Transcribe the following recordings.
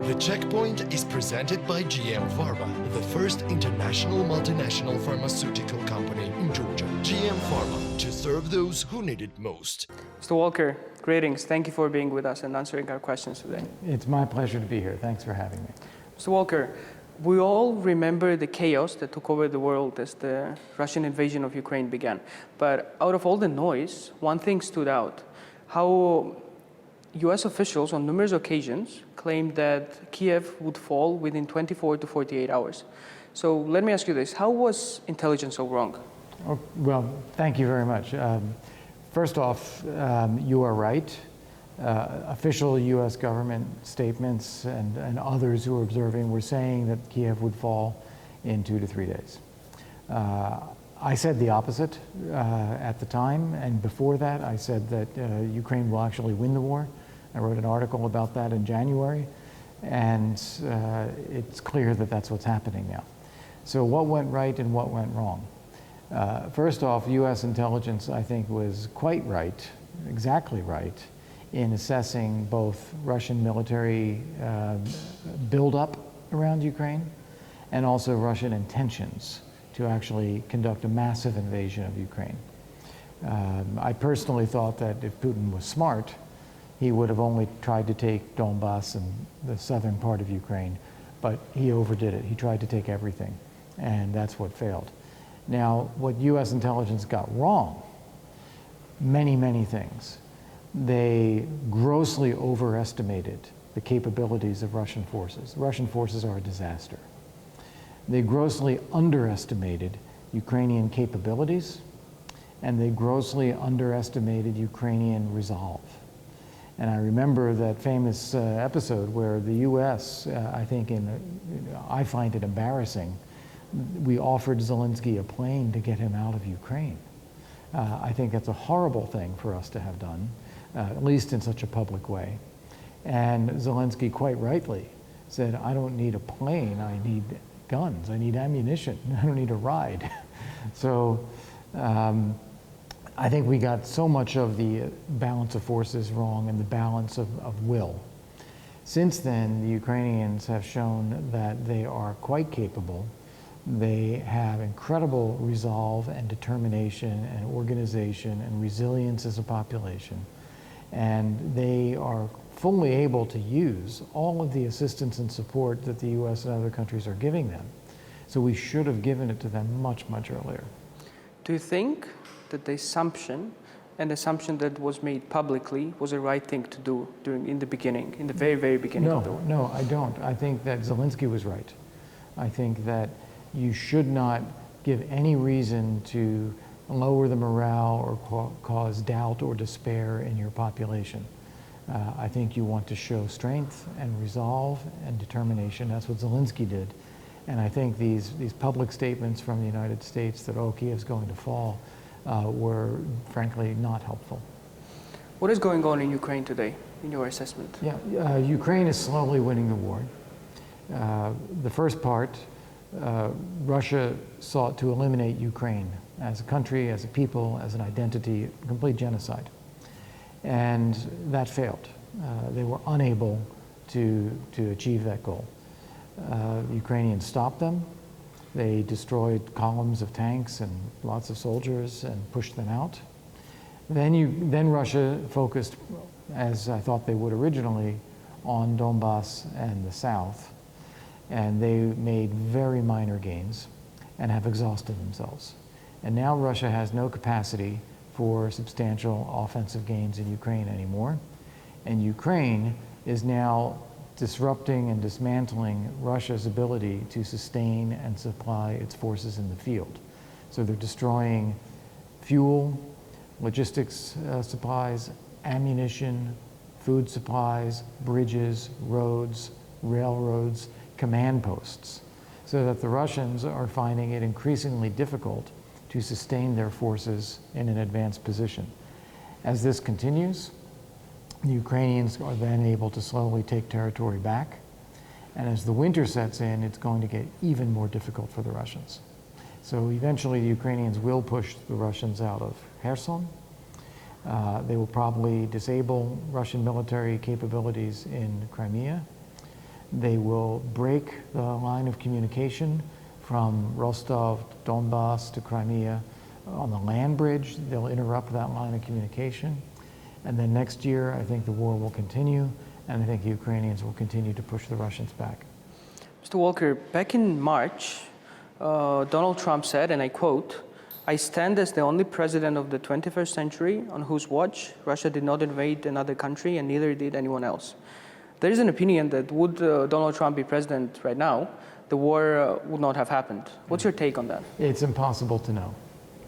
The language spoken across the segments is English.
The Checkpoint is presented by GM Pharma, the first international multinational pharmaceutical company in Georgia. GM Pharma, to serve those who need it most. Mr. Volker, greetings. Thank you for being with us and answering our questions today. It's my pleasure to be here. Thanks for having me. Mr. Volker, we all remember the chaos that took over the world as the Russian invasion of Ukraine began. But out of all the noise, one thing stood out: how US officials on numerous occasions claimed that Kiev would fall within 24 to 48 hours. So let me ask you this: how was intelligence so wrong? Oh, well, thank you very much. First off, you are right. Official U.S. government statements and others who are observing were saying that Kiev would fall in 2 to 3 days. I said the opposite at the time, and before that I said that Ukraine will actually win the war. I wrote an article about that in January, and it's clear that that's what's happening now. So what went right and what went wrong? First off, U.S. intelligence, I think, was quite right, exactly right, in assessing both Russian military buildup around Ukraine and also Russian intentions to actually conduct a massive invasion of Ukraine. I personally thought that if Putin was smart, he would have only tried to take Donbass and the southern part of Ukraine, but he overdid it. He tried to take everything, and that's what failed. Now, what U.S. intelligence got wrong, many things. They grossly overestimated the capabilities of Russian forces. Russian forces are a disaster. They grossly underestimated Ukrainian capabilities, and they grossly underestimated Ukrainian resolve. And I remember that famous episode where the U.S., I find it embarrassing, we offered Zelensky a plane to get him out of Ukraine. I think that's a horrible thing for us to have done, at least in such a public way. And Zelensky quite rightly said, I don't need a plane, I need guns, I need ammunition, I don't need a ride. So I think we got so much of the balance of forces wrong and the balance of will. Since then, the Ukrainians have shown that they are quite capable. They have incredible resolve and determination and organization and resilience as a population. And they are fully able to use all of the assistance and support that the U.S. and other countries are giving them. So we should have given it to them much earlier. Do you think that the assumption that was made publicly was the right thing to do in the beginning, in the very beginning of the war? No, I don't. I think that Zelensky was right. I think that you should not give any reason to lower the morale or cause doubt or despair in your population. I think you want to show strength and resolve and determination. That's what Zelensky did. And I think these public statements from the United States that, oh, Kiev's going to fall, were frankly not helpful. What is going on in Ukraine today, in your assessment? Yeah, Ukraine is slowly winning the war. The first part, Russia sought to eliminate Ukraine as a country, as a people, as an identity, complete genocide. And that failed. They were unable to achieve that goal. Ukrainians stopped them. They destroyed columns of tanks and lots of soldiers and pushed them out. Then Russia focused, as I thought they would originally, on Donbass and the south. And they made very minor gains and have exhausted themselves. And now Russia has no capacity for substantial offensive gains in Ukraine anymore. And Ukraine is now disrupting and dismantling Russia's ability to sustain and supply its forces in the field. So they're destroying fuel, logistics supplies, ammunition, food supplies, bridges, roads, railroads, command posts, so that the Russians are finding it increasingly difficult to sustain their forces in an advanced position. As this continues, the Ukrainians are then able to slowly take territory back. And as the winter sets in, it's going to get even more difficult for the Russians. So eventually the Ukrainians will push the Russians out of Kherson. They will probably disable Russian military capabilities in Crimea. They will break the line of communication from Rostov, Donbass to Crimea. On the land bridge, they'll interrupt that line of communication. And then next year, I think the war will continue, and I think the Ukrainians will continue to push the Russians back. Mr. Volker, back in March, Donald Trump said, and I quote, "I stand as the only president of the 21st century on whose watch Russia did not invade another country and neither did anyone else." There is an opinion that would Donald Trump be president right now, the war would not have happened. What's your take on that? It's impossible to know.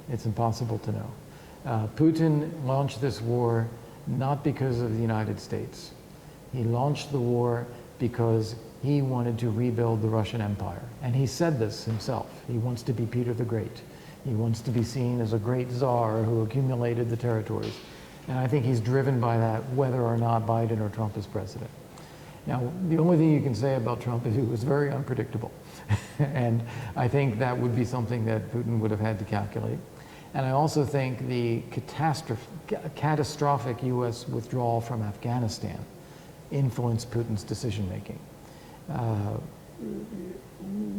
It's impossible to know. Putin launched this war not because of the United States. He launched the war because he wanted to rebuild the Russian Empire. And he said this himself. He wants to be Peter the Great. He wants to be seen as a great czar who accumulated the territories. And I think he's driven by that, whether or not Biden or Trump is president. Now, the only thing you can say about Trump is he was very unpredictable. And I think that would be something that Putin would have had to calculate. And I also think the catastrophic US withdrawal from Afghanistan influenced Putin's decision-making.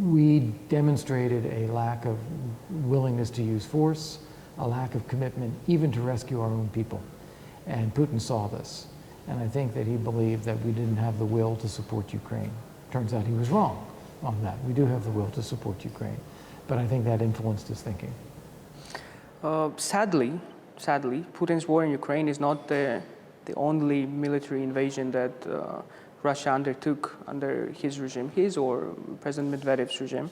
We demonstrated a lack of willingness to use force, a lack of commitment even to rescue our own people. And Putin saw this. And I think that he believed that we didn't have the will to support Ukraine. Turns out he was wrong on that. We do have the will to support Ukraine. But I think that influenced his thinking. Sadly, Putin's war in Ukraine is not the only military invasion that Russia undertook under his regime, his or President Medvedev's regime.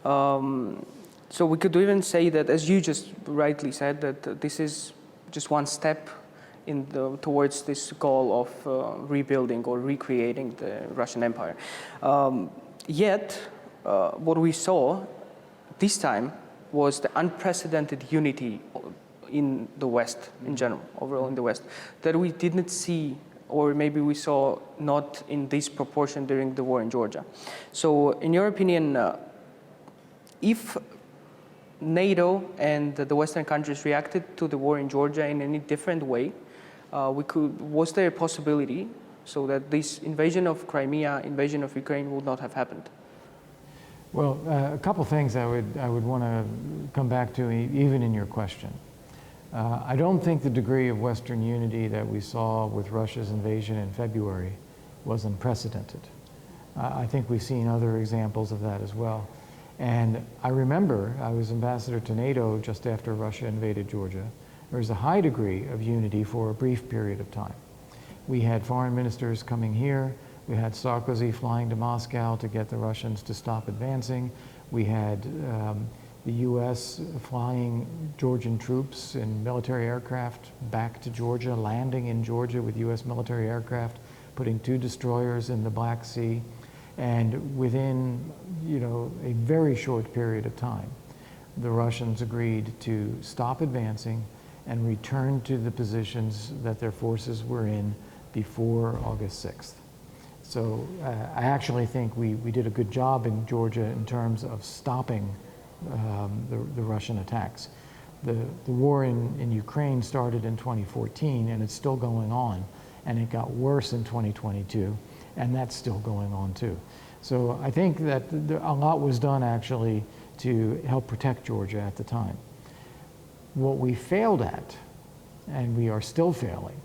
So we could even say that, as you just rightly said, that this is just one step towards this goal of rebuilding or recreating the Russian Empire. Yet, what we saw this time was the unprecedented unity in the West in general, overall in the West, that we didn't see, or maybe we saw not in this proportion during the war in Georgia. So in your opinion, if NATO and the Western countries reacted to the war in Georgia in any different way, was there a possibility so that this invasion of Crimea, invasion of Ukraine would not have happened? Well, a couple things I would want to come back to even in your question. I don't think the degree of Western unity that we saw with Russia's invasion in February was unprecedented. I think we've seen other examples of that as well. And I remember I was ambassador to NATO just after Russia invaded Georgia. There was a high degree of unity for a brief period of time. We had foreign ministers coming here. We had Sarkozy flying to Moscow to get the Russians to stop advancing. We had the US flying Georgian troops in military aircraft back to Georgia, landing in Georgia with US military aircraft, putting 2 destroyers in the Black Sea. And within, a very short period of time, the Russians agreed to stop advancing and return to the positions that their forces were in before August 6th. So I actually think we did a good job in Georgia in terms of stopping the Russian attacks. The war in Ukraine started in 2014 and it's still going on, and it got worse in 2022, and that's still going on too. So I think that a lot was done actually to help protect Georgia at the time. What we failed at, and we are still failing,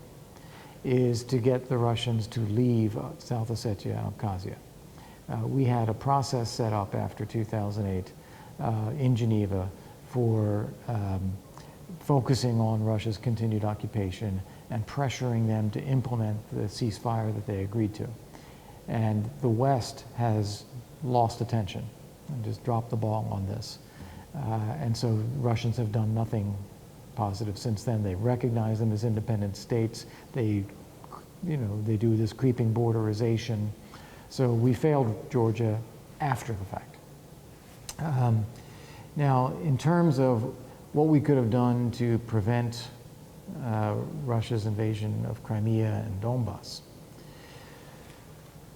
is to get the Russians to leave South Ossetia and Abkhazia. We had a process set up after 2008 in Geneva for focusing on Russia's continued occupation and pressuring them to implement the ceasefire that they agreed to. And the West has lost attention and just dropped the ball on this. And so Russians have done nothing positive since then. They recognize them as independent states. They do this creeping borderization. So we failed Georgia after the fact. Now, in terms of what we could have done to prevent Russia's invasion of Crimea and Donbass,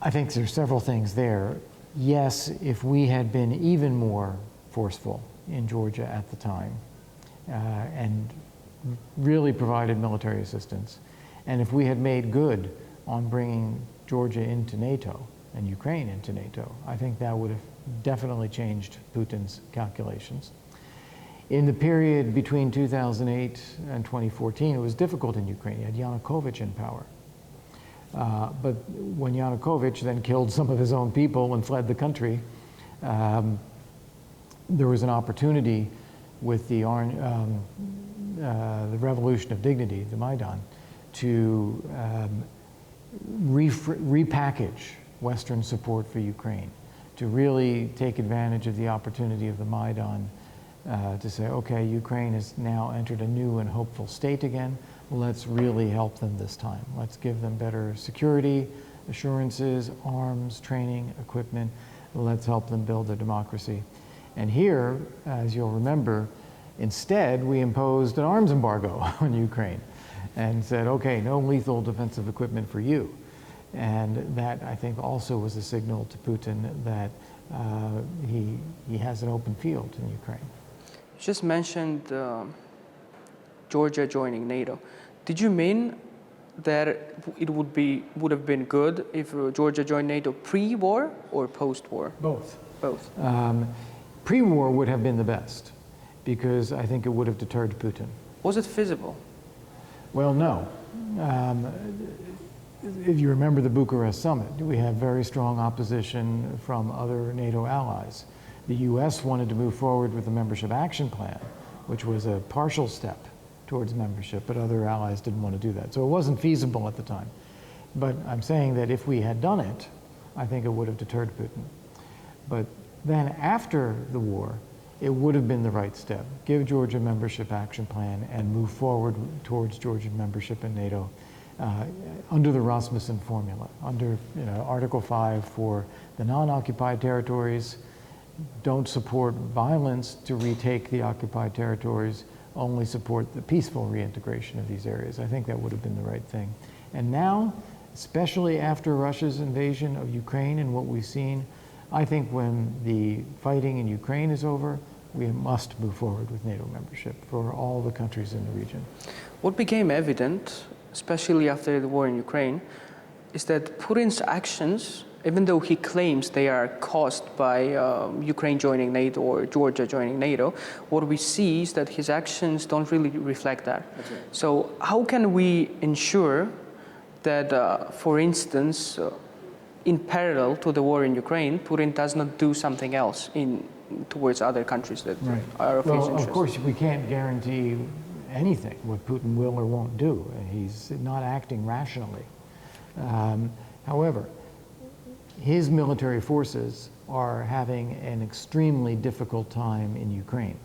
I think there's several things there. Yes, if we had been even more forceful in Georgia at the time and really provided military assistance, and if we had made good on bringing Georgia into NATO, and Ukraine into NATO. I think that would have definitely changed Putin's calculations. In the period between 2008 and 2014, it was difficult in Ukraine. You had Yanukovych in power. But when Yanukovych then killed some of his own people and fled the country, there was an opportunity with the Revolution of Dignity, the Maidan, to repackage Western support for Ukraine, to really take advantage of the opportunity of the Maidan to say, okay, Ukraine has now entered a new and hopeful state again. Let's really help them this time. Let's give them better security, assurances, arms, training, equipment. Let's help them build their democracy. And here, as you'll remember, instead we imposed an arms embargo on Ukraine and said, okay, no lethal defensive equipment for you. And that, I think, also was a signal to Putin that he has an open field in Ukraine. You just mentioned Georgia joining NATO. Did you mean that it would have been good if Georgia joined NATO pre-war or post-war? Both. Both. Pre-war would have been the best, because I think it would have deterred Putin. Was it feasible? Well, no. If you remember the Bucharest summit, we had very strong opposition from other NATO allies. The US wanted to move forward with the membership action plan, which was a partial step towards membership, but other allies didn't want to do that. So it wasn't feasible at the time. But I'm saying that if we had done it, I think it would have deterred Putin. But then after the war, it would have been the right step. Give Georgia a membership action plan and move forward towards Georgian membership in NATO under the Rasmussen formula, under Article 5 for the non-occupied territories. Don't support violence to retake the occupied territories, only support the peaceful reintegration of these areas. I think that would have been the right thing. And now, especially after Russia's invasion of Ukraine and what we've seen, I think when the fighting in Ukraine is over, we must move forward with NATO membership for all the countries in the region. What became evident, especially after the war in Ukraine, is that Putin's actions, even though he claims they are caused by Ukraine joining NATO or Georgia joining NATO, what we see is that his actions don't really reflect that. That's right. So how can we ensure that, for instance, in parallel to the war in Ukraine, Putin does not do something else towards other countries that are of his interest? Of course, we can't guarantee anything what Putin will or won't do. He's not acting rationally. However, his military forces are having an extremely difficult time in Ukraine.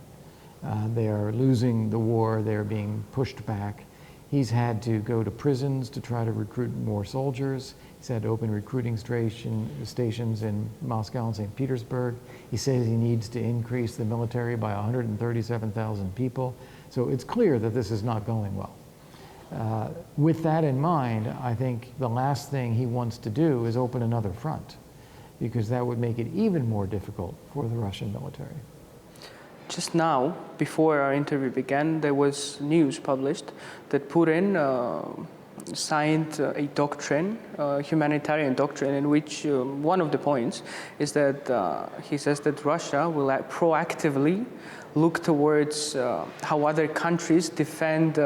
They are losing the war, they're being pushed back. He's had to go to prisons to try to recruit more soldiers. He's had to open recruiting stations in Moscow and St. Petersburg. He says he needs to increase the military by 137,000 people. So it's clear that this is not going well. With that in mind, I think the last thing he wants to do is open another front, because that would make it even more difficult for the Russian military. Just now, before our interview began, there was news published that Putin signed a doctrine, humanitarian doctrine, in which one of the points is that he says that Russia will proactively look towards how other countries defend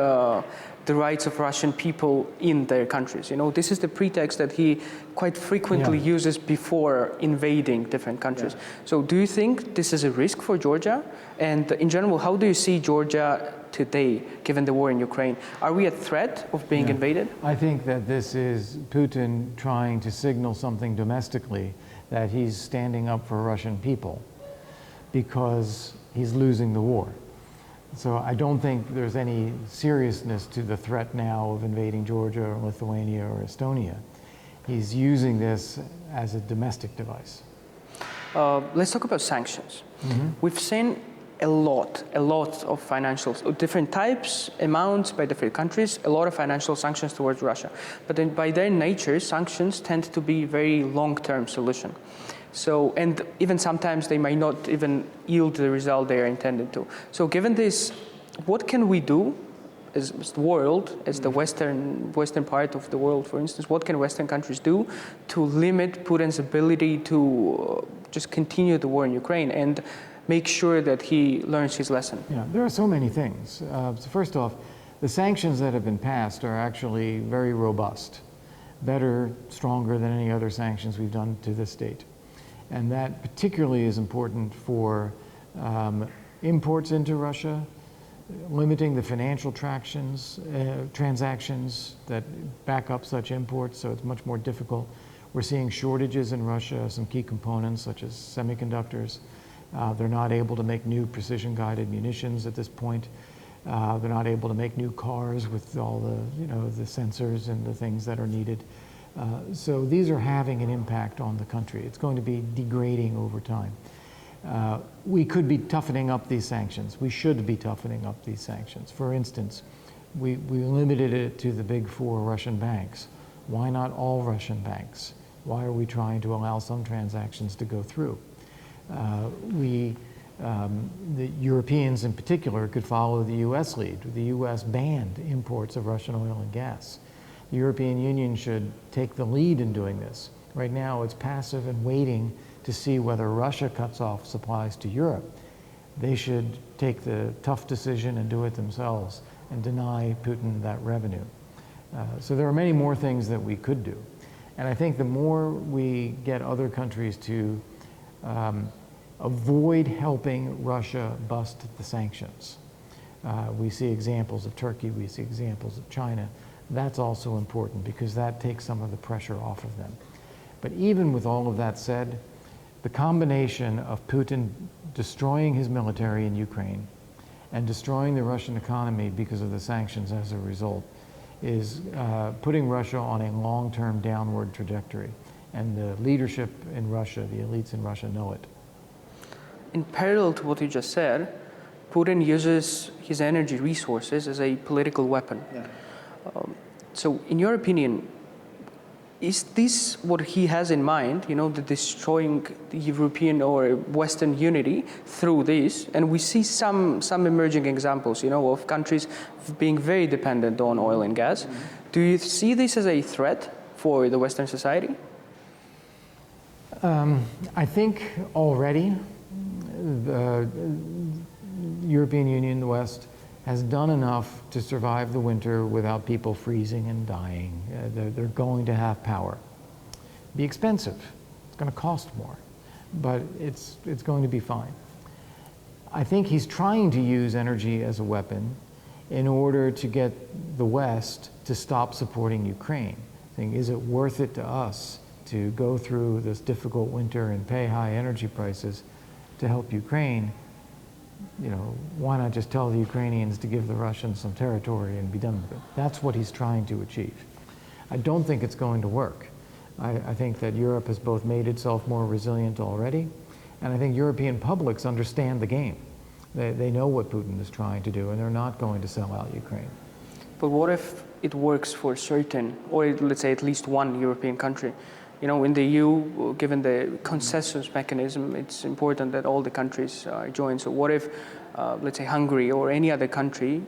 the rights of Russian people in their countries. This is the pretext that he quite frequently uses before invading different countries. So do you think this is a risk for Georgia? And in general, how do you see Georgia today, given the war in Ukraine? Are we at threat of being invaded? I think that this is Putin trying to signal something domestically, that he's standing up for Russian people because he's losing the war. So I don't think there's any seriousness to the threat now of invading Georgia or Lithuania or Estonia. He's using this as a domestic device. Let's talk about sanctions. We've seen a lot of financial, different types, amounts by different countries, a lot of financial sanctions towards Russia. But then by their nature, sanctions tend to be very long-term solution. So, and even sometimes they might not even yield the result they are intended to. So given this, what can we do as the world, as the Western part of the world, for instance, what can Western countries do to limit Putin's ability to just continue the war in Ukraine and make sure that he learns his lesson? Yeah, there are so many things. So first off, the sanctions that have been passed are actually very robust, better, stronger than any other sanctions we've done to this date. And that particularly is important for imports into Russia, limiting the financial transactions that back up such imports, so it's much more difficult. We're seeing shortages in Russia, some key components such as semiconductors. They're not able to make new precision-guided munitions at this point. They're not able to make new cars with all the, the sensors and the things that are needed. So these are having an impact on the country. It's going to be degrading over time. We could be toughening up these sanctions. We should be toughening up these sanctions. For instance, we limited it to the big four Russian banks. Why not all Russian banks? Why are we trying to allow some transactions to go through? The Europeans in particular could follow the US lead. The US banned imports of Russian oil and gas. The European Union should take the lead in doing this. Right now it's passive and waiting to see whether Russia cuts off supplies to Europe. They should take the tough decision and do it themselves and deny Putin that revenue. So there are many more things that we could do. And I think the more we get other countries to avoid helping Russia bust the sanctions. We see examples of Turkey, we see examples of China. That's also important because that takes some of the pressure off of them. But even with all of that said, the combination of Putin destroying his military in Ukraine and destroying the Russian economy because of the sanctions as a result is putting Russia on a long-term downward trajectory. And the leadership in Russia, the elites in Russia know it. In parallel to what you just said, Putin uses his energy resources as a political weapon. Yeah. So in your opinion, is this what he has in mind, the destroying the European or Western unity through this? And we see some emerging examples, of countries being very dependent on oil and gas. Mm-hmm. Do you see this as a threat for the Western society? I think already the European Union, the West, has done enough to survive the winter without people freezing and dying. They're going to have power. Be expensive. It's going to cost more, but it's going to be fine. I think he's trying to use energy as a weapon in order to get the West to stop supporting Ukraine. Saying, is it worth it to us to go through this difficult winter and pay high energy prices to help Ukraine? Why not just tell the Ukrainians to give the Russians some territory and be done with it? That's what he's trying to achieve. I don't think it's going to work. I think that Europe has both made itself more resilient already, and I think European publics understand the game. They know what Putin is trying to do, and they're not going to sell out Ukraine. But what if it works for certain, or let's say at least one European country? In the EU, given the consensus mechanism, it's important that all the countries join. So what if, let's say, Hungary or any other country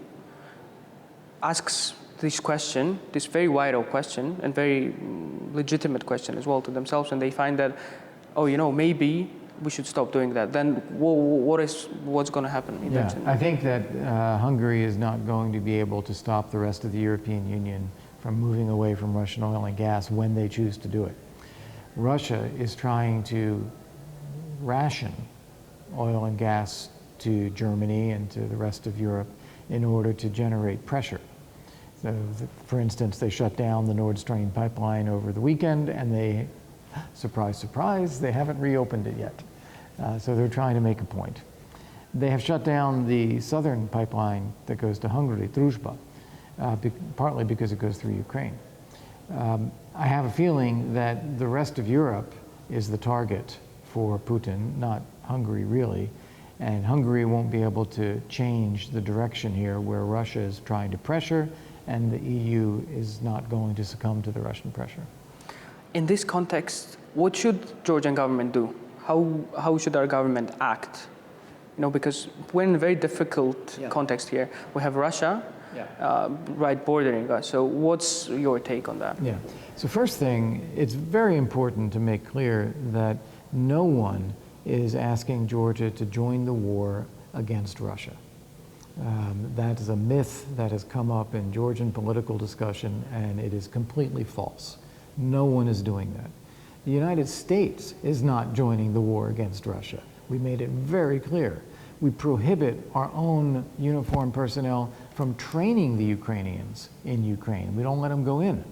asks this question, this very vital question and very legitimate question as well to themselves, and they find that, maybe we should stop doing that. Then what's going to happen? Yeah, I think that Hungary is not going to be able to stop the rest of the European Union from moving away from Russian oil and gas when they choose to do it. Russia is trying to ration oil and gas to Germany and to the rest of Europe in order to generate pressure. So, for instance, they shut down the Nord Stream pipeline over the weekend, and they, surprise, surprise, they haven't reopened it yet. So they're trying to make a point. They have shut down the southern pipeline that goes to Hungary, Druzhba, partly because it goes through Ukraine. I have a feeling that the rest of Europe is the target for Putin, not Hungary really, and Hungary won't be able to change the direction here where Russia is trying to pressure and the EU is not going to succumb to the Russian pressure. In this context, what should Georgian government do? How should our government act? Because we're in a very difficult context here. We have Russia right bordering us. So what's your take on that? Yeah. So first thing, it's very important to make clear that no one is asking Georgia to join the war against Russia. That is a myth that has come up in Georgian political discussion, and it is completely false. No one is doing that. The United States is not joining the war against Russia. We made it very clear. We prohibit our own uniformed personnel from training the Ukrainians in Ukraine. We don't let them go in.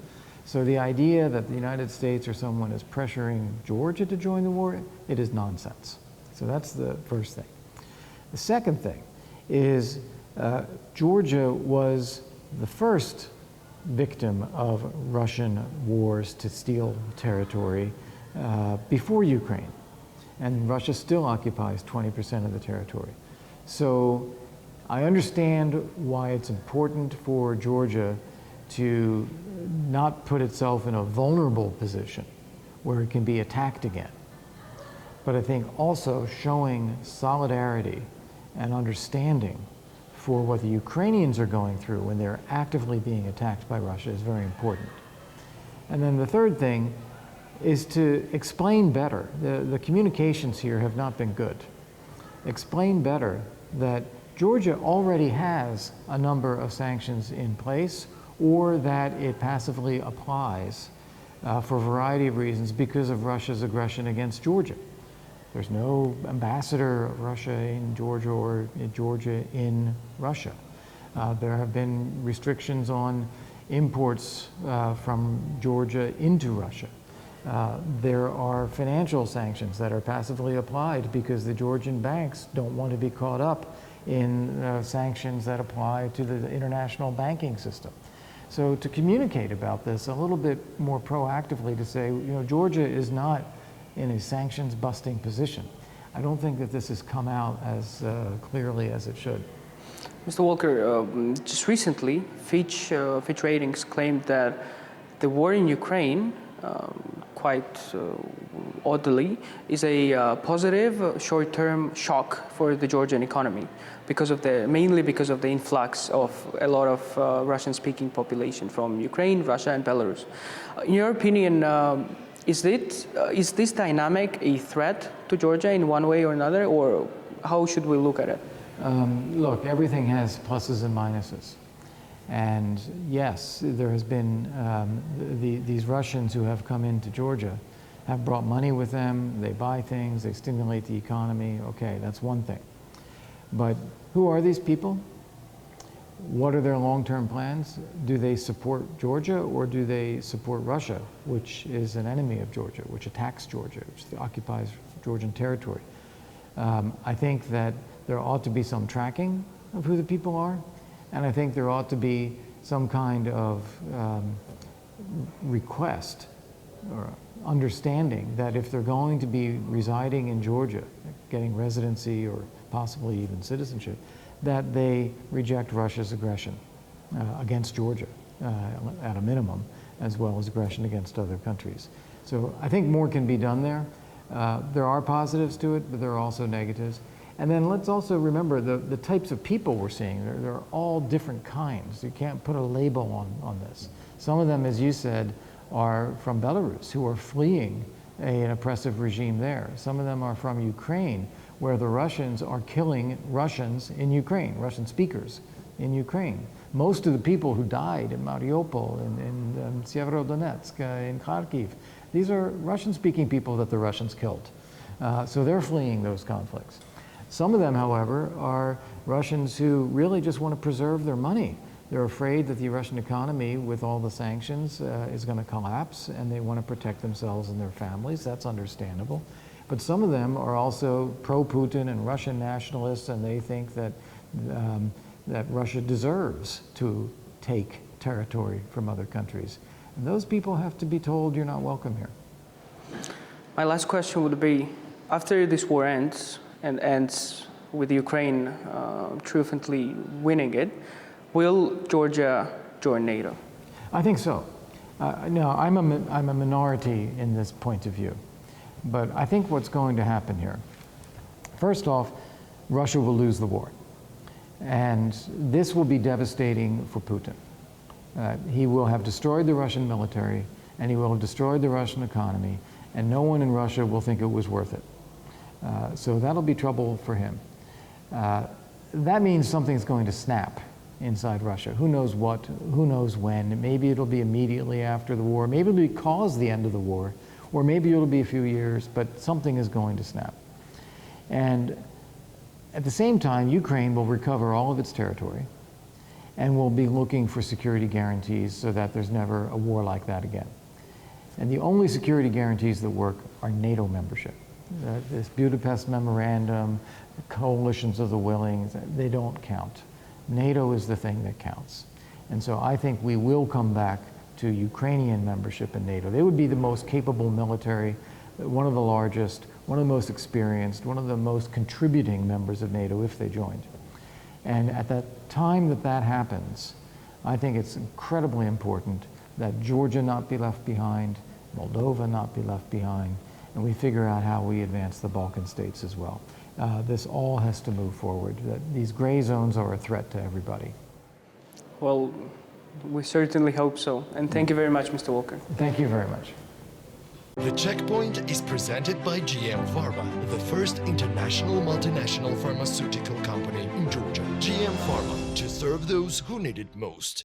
So the idea that the United States or someone is pressuring Georgia to join the war, it is nonsense. So that's the first thing. The second thing is Georgia was the first victim of Russian wars to steal territory before Ukraine. And Russia still occupies 20% of the territory. So I understand why it's important for Georgia to not put itself in a vulnerable position where it can be attacked again. But I think also showing solidarity and understanding for what the Ukrainians are going through when they're actively being attacked by Russia is very important. And then the third thing is to explain better. The communications here have not been good. Explain better that Georgia already has a number of sanctions in place, or that it passively applies for a variety of reasons because of Russia's aggression against Georgia. There's no ambassador of Russia in Georgia or Georgia in Russia. There have been restrictions on imports from Georgia into Russia. There are financial sanctions that are passively applied because the Georgian banks don't want to be caught up in sanctions that apply to the international banking system. So to communicate about this a little bit more proactively, to say, Georgia is not in a sanctions busting position. I don't think that this has come out as clearly as it should. Mr. Volker, just recently, Fitch Ratings claimed that the war in Ukraine, quite oddly, is a positive short-term shock for the Georgian economy, mainly because of the influx of a lot of Russian-speaking population from Ukraine, Russia, and Belarus. In your opinion, is this dynamic a threat to Georgia in one way or another, or how should we look at it? Look, everything has pluses and minuses. And yes, there has been these Russians who have come into Georgia have brought money with them, they buy things, they stimulate the economy. Okay, that's one thing. But who are these people? What are their long-term plans? Do they support Georgia, or do they support Russia, which is an enemy of Georgia, which attacks Georgia, which occupies Georgian territory? I think that there ought to be some tracking of who the people are, and I think there ought to be some kind of request or understanding that if they're going to be residing in Georgia, getting residency or possibly even citizenship, that they reject Russia's aggression against Georgia at a minimum, as well as aggression against other countries. So I think more can be done there. There are positives to it, but there are also negatives. And then let's also remember the types of people we're seeing. They're all different kinds. You can't put a label on this. Some of them, as you said, are from Belarus, who are fleeing an oppressive regime there. Some of them are from Ukraine, where the Russians are killing Russians in Ukraine, Russian speakers in Ukraine. Most of the people who died in Mariupol, in Severodonetsk, in Kharkiv, these are Russian-speaking people that the Russians killed. So they're fleeing those conflicts. Some of them, however, are Russians who really just want to preserve their money. They're afraid that the Russian economy, with all the sanctions, is going to collapse, and they want to protect themselves and their families. That's understandable. But some of them are also pro-Putin and Russian nationalists, and they think that that Russia deserves to take territory from other countries. And those people have to be told, you're not welcome here. My last question would be, after this war ends, and ends with Ukraine triumphantly winning it, will Georgia join NATO? I think so. No, I'm a minority in this point of view. But I think what's going to happen here, first off, Russia will lose the war. And this will be devastating for Putin. He will have destroyed the Russian military, and he will have destroyed the Russian economy, and no one in Russia will think it was worth it. So that'll be trouble for him. That means something's going to snap inside Russia. Who knows what, who knows when. Maybe it'll be immediately after the war, maybe it'll cause the end of the war, or maybe it'll be a few years, but something is going to snap. And at the same time, Ukraine will recover all of its territory and will be looking for security guarantees so that there's never a war like that again. And the only security guarantees that work are NATO membership. This Budapest Memorandum, the coalitions of the willing, they don't count. NATO is the thing that counts. And so I think we will come back to Ukrainian membership in NATO. They would be the most capable military, one of the largest, one of the most experienced, one of the most contributing members of NATO if they joined. And at the time that that happens, I think it's incredibly important that Georgia not be left behind, Moldova not be left behind, and we figure out how we advance the Balkan states as well. This all has to move forward. These gray zones are a threat to everybody. Well, we certainly hope so. And thank you very much, Mr. Volker. Thank you very much. The Checkpoint is presented by GM Pharma, the first international multinational pharmaceutical company in Georgia. GM Pharma, to serve those who need it most.